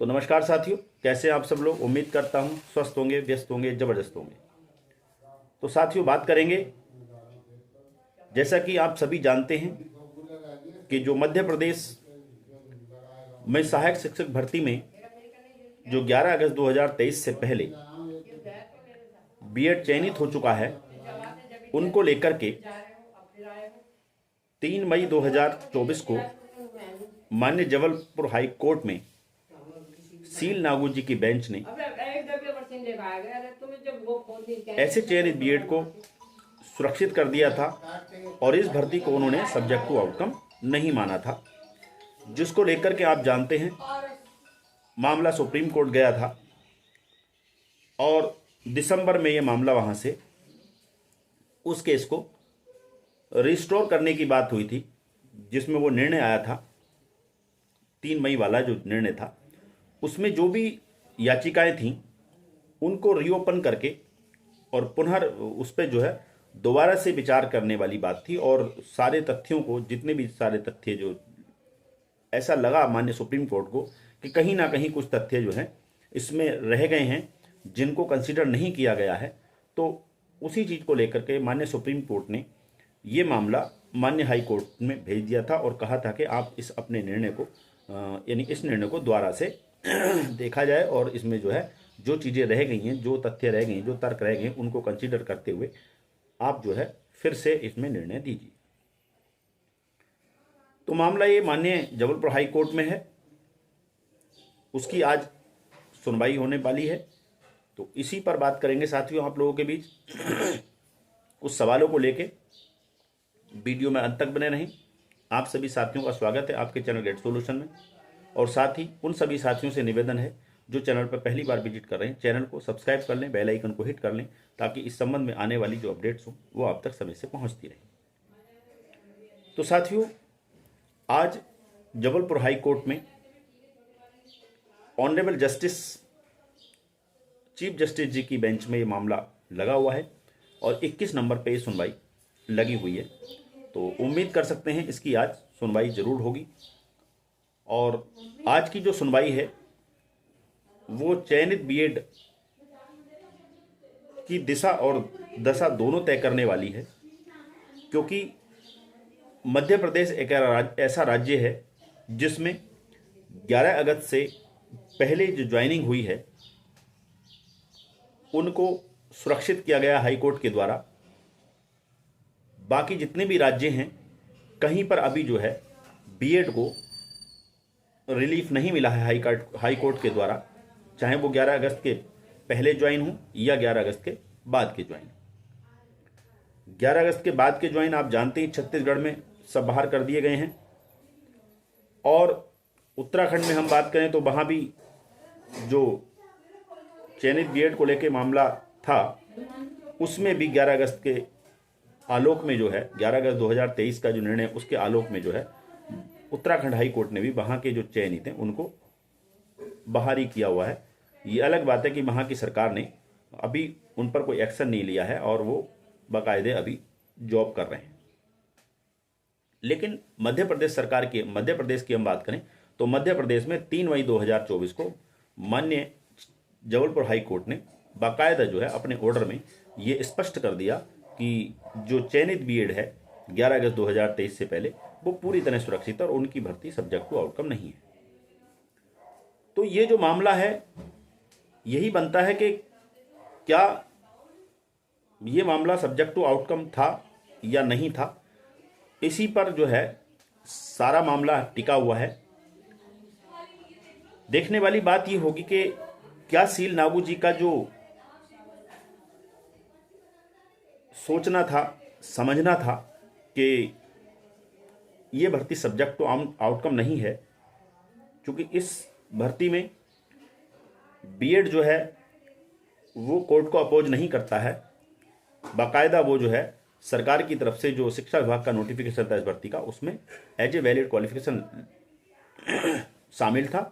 तो नमस्कार साथियों, कैसे हैं आप सब लोग। उम्मीद करता हूं स्वस्थ होंगे, व्यस्त होंगे, ज़बरदस्त होंगे। तो साथियों बात करेंगे, जैसा कि आप सभी जानते हैं कि जो मध्य प्रदेश में सहायक शिक्षक भर्ती में जो 11 अगस्त 2023 से पहले बीएड चयनित हो चुका है, उनको लेकर के 3 मई 2024 को माननीय जबलपुर हाई कोर्ट में सील नागू जी की बेंच ने ऐसे चयनित बीएड को सुरक्षित कर दिया था और इस भर्ती को उन्होंने सब्जेक्ट टू आउटकम नहीं माना था, जिसको लेकर के आप जानते हैं मामला सुप्रीम कोर्ट गया था और दिसंबर में ये मामला वहाँ से उस केस को रिस्टोर करने की बात हुई थी, जिसमें वो निर्णय आया था 3 मई वाला जो निर्णय था, उसमें जो भी याचिकाएं थीं उनको रीओपन करके और पुनः उस पर जो है दोबारा से विचार करने वाली बात थी। और सारे तथ्यों को, जितने भी सारे तथ्य जो ऐसा लगा माननीय सुप्रीम कोर्ट को कि कहीं ना कहीं कुछ तथ्य जो हैं इसमें रह गए हैं जिनको कंसीडर नहीं किया गया है, तो उसी चीज़ को लेकर के माननीय सुप्रीम कोर्ट ने ये मामला माननीय हाई कोर्ट में भेज दिया था और कहा था कि आप इस अपने निर्णय को यानी इस निर्णय को दोबारा से देखा जाए और इसमें जो है जो चीज़ें रह गई हैं, जो तथ्य रह गई हैं, जो तर्क रह गए हैं, उनको कंसीडर करते हुए आप जो है फिर से इसमें निर्णय दीजिए। तो मामला ये माननीय जबलपुर हाई कोर्ट में है, उसकी आज सुनवाई होने वाली है। तो इसी पर बात करेंगे साथियों आप लोगों के बीच। उस सवालों को लेके वीडियो में अंत तक बने रहें। आप सभी साथियों का स्वागत है आपके चैनल गेट सॉल्यूशन में, और साथ ही उन सभी साथियों से निवेदन है जो चैनल पर पहली बार विजिट कर रहे हैं, चैनल को सब्सक्राइब कर लें, बेल आइकन को हिट कर लें, ताकि इस संबंध में आने वाली जो अपडेट्स हो वो आप तक समय से पहुंचती रहे। तो साथियों आज जबलपुर हाई कोर्ट में honourable justice chief justice G की बेंच में ये मामला लगा हुआ है और 21 नंबर पे ये सुनवाई लगी हुई है। तो उम्मीद कर सकते हैं इसकी आज सुनवाई जरूर होगी। और आज की जो सुनवाई है वो चयनित बीएड की दिशा और दशा दोनों तय करने वाली है, क्योंकि मध्य प्रदेश एक ऐसा राज्य है जिसमें 11 अगस्त से पहले जो ज्वाइनिंग हुई है उनको सुरक्षित किया गया हाई कोर्ट के द्वारा। बाकी जितने भी राज्य हैं कहीं पर अभी जो है बीएड को रिलीफ नहीं मिला है हाई कोर्ट के द्वारा, चाहे वो 11 अगस्त के पहले ज्वाइन हो या 11 अगस्त के बाद के ज्वाइन। 11 अगस्त के बाद के ज्वाइन आप जानते हैं छत्तीसगढ़ में सब बाहर कर दिए गए हैं, और उत्तराखंड में हम बात करें तो वहाँ भी जो चयनित बीएड को लेके मामला था उसमें भी 11 अगस्त के आलोक में जो है 11 अगस्त 2023 का जो निर्णय उसके आलोक में जो है उत्तराखंड हाई कोर्ट ने भी वहाँ के जो चयनित हैं उनको बाहर ही किया हुआ है। ये अलग बात है कि वहाँ की सरकार ने अभी उन पर कोई एक्शन नहीं लिया है और वो बाकायदे अभी जॉब कर रहे हैं। लेकिन मध्य प्रदेश की हम बात करें तो मध्य प्रदेश में 3 मई 2024 को माननीय जबलपुर हाई कोर्ट ने बाकायदा जो है अपने ऑर्डर में ये स्पष्ट कर दिया कि जो चयनित बीएड है 11 अगस्त 2023 से पहले वो पूरी तरह सुरक्षित है और उनकी भर्ती सब्जेक्ट टू आउटकम नहीं है। तो ये जो मामला है यही बनता है कि क्या ये मामला सब्जेक्ट टू आउटकम था या नहीं था, इसी पर जो है सारा मामला टिका हुआ है। देखने वाली बात ये होगी कि क्या सील नागू जी का जो सोचना था, समझना था कि ये भर्ती सब्जेक्ट टू आउटकम नहीं है, क्योंकि इस भर्ती में बीएड जो है वो कोर्ट को अपोज नहीं करता है, बाकायदा वो जो है सरकार की तरफ से जो शिक्षा विभाग का नोटिफिकेशन था इस भर्ती का उसमें एज ए वैलिड क्वालिफिकेशन शामिल था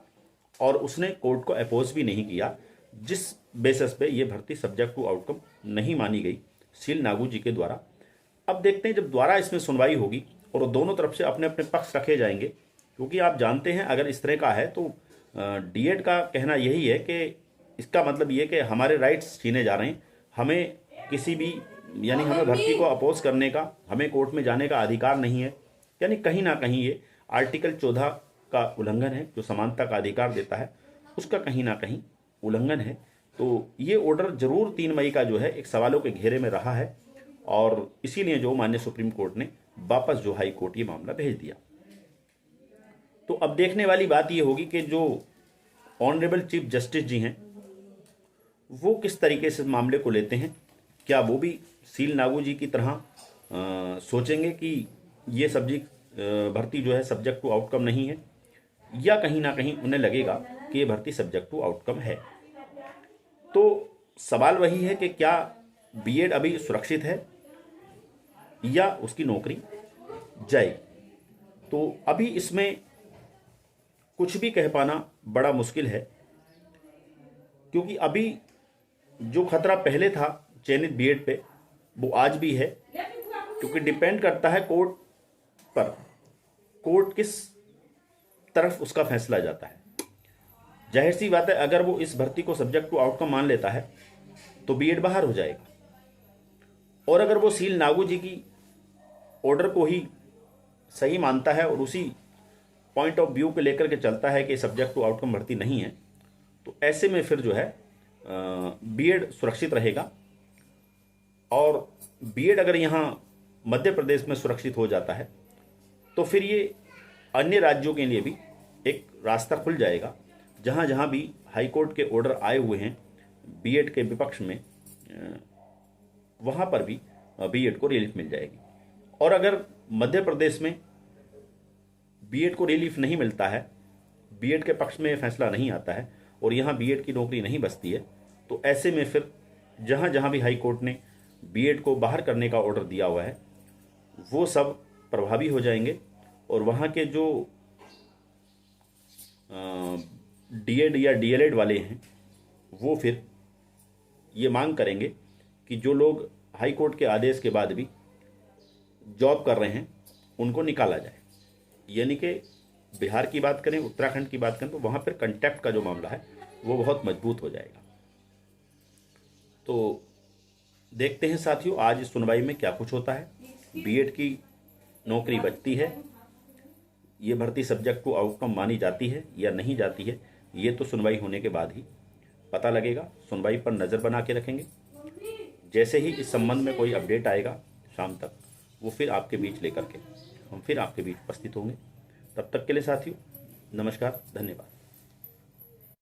और उसने कोर्ट को अपोज भी नहीं किया, जिस बेसिस पे ये भर्ती सब्जेक्ट टू आउटकम नहीं मानी गई सील नागू जी के द्वारा। अब देखते हैं जब द्वारा इसमें सुनवाई होगी और दोनों तरफ से अपने अपने पक्ष रखे जाएंगे, क्योंकि आप जानते हैं अगर इस तरह का है तो डीएड का कहना यही है कि इसका मतलब ये कि हमारे राइट्स छीने जा रहे हैं, हमें किसी भी यानी हमें भर्ती को अपोज करने का, हमें कोर्ट में जाने का अधिकार नहीं है। यानी कहीं ना कहीं ये आर्टिकल 14 का उल्लंघन है, जो समानता का अधिकार देता है, उसका कहीं ना कहीं उल्लंघन है। तो ये ऑर्डर जरूर 3 मई का जो है एक सवालों के घेरे में रहा है, और इसीलिए जो माननीय सुप्रीम कोर्ट ने वापस जो हाई कोर्ट ये मामला भेज दिया। तो अब देखने वाली बात ये होगी कि जो ऑनरेबल चीफ जस्टिस जी हैं वो किस तरीके से इस मामले को लेते हैं। क्या वो भी सील नागू जी की तरह सोचेंगे कि ये भर्ती जो है सब्जेक्ट टू आउटकम नहीं है, या कहीं ना कहीं उन्हें लगेगा कि ये भर्ती सब्जेक्ट टू आउटकम है। तो सवाल वही है कि क्या बीएड अभी सुरक्षित है या उसकी नौकरी जाएगी। तो अभी इसमें कुछ भी कह पाना बड़ा मुश्किल है, क्योंकि अभी जो खतरा पहले था चयनित बीएड पे वो आज भी है, क्योंकि डिपेंड करता है कोर्ट पर, कोर्ट किस तरफ उसका फैसला जाता है। जाहिर सी बात है, अगर वो इस भर्ती को सब्जेक्ट टू आउटकम मान लेता है तो बीएड बाहर हो जाएगा, और अगर वो सील नागू जी की ऑर्डर को ही सही मानता है और उसी पॉइंट ऑफ व्यू को लेकर के चलता है कि सब्जेक्ट टू आउटकम भर्ती नहीं है, तो ऐसे में फिर जो है बीएड सुरक्षित रहेगा। और बीएड अगर यहाँ मध्य प्रदेश में सुरक्षित हो जाता है तो फिर ये अन्य राज्यों के लिए भी एक रास्ता खुल जाएगा, जहाँ जहाँ भी हाई कोर्ट के ऑर्डर आए हुए हैं बीएड के विपक्ष में, वहाँ पर भी बीएड को रिलीफ मिल जाएगी। और अगर मध्य प्रदेश में बीएड को रिलीफ नहीं मिलता है, बीएड के पक्ष में फैसला नहीं आता है और यहाँ बीएड की नौकरी नहीं बचती है, तो ऐसे में फिर जहाँ जहाँ भी हाई कोर्ट ने बीएड को बाहर करने का ऑर्डर दिया हुआ है वो सब प्रभावी हो जाएंगे, और वहाँ के जो डीएड या डीएलएड वाले हैं वो फिर ये मांग करेंगे कि जो लोग हाई कोर्ट के आदेश के बाद भी जॉब कर रहे हैं उनको निकाला जाए। यानी कि बिहार की बात करें, उत्तराखंड की बात करें, तो वहाँ पर कंटेक्ट का जो मामला है वो बहुत मजबूत हो जाएगा। तो देखते हैं साथियों आज इस सुनवाई में क्या कुछ होता है। बीएड की नौकरी बचती है, ये भर्ती सब्जेक्ट टू आउटकम मानी जाती है या नहीं जाती है, ये तो सुनवाई होने के बाद ही पता लगेगा। सुनवाई पर नज़र बना के रखेंगे। जैसे ही इस संबंध में कोई अपडेट आएगा शाम तक, वो फिर आपके बीच लेकर के हम फिर आपके बीच उपस्थित होंगे। तब तक के लिए साथियों नमस्कार, धन्यवाद।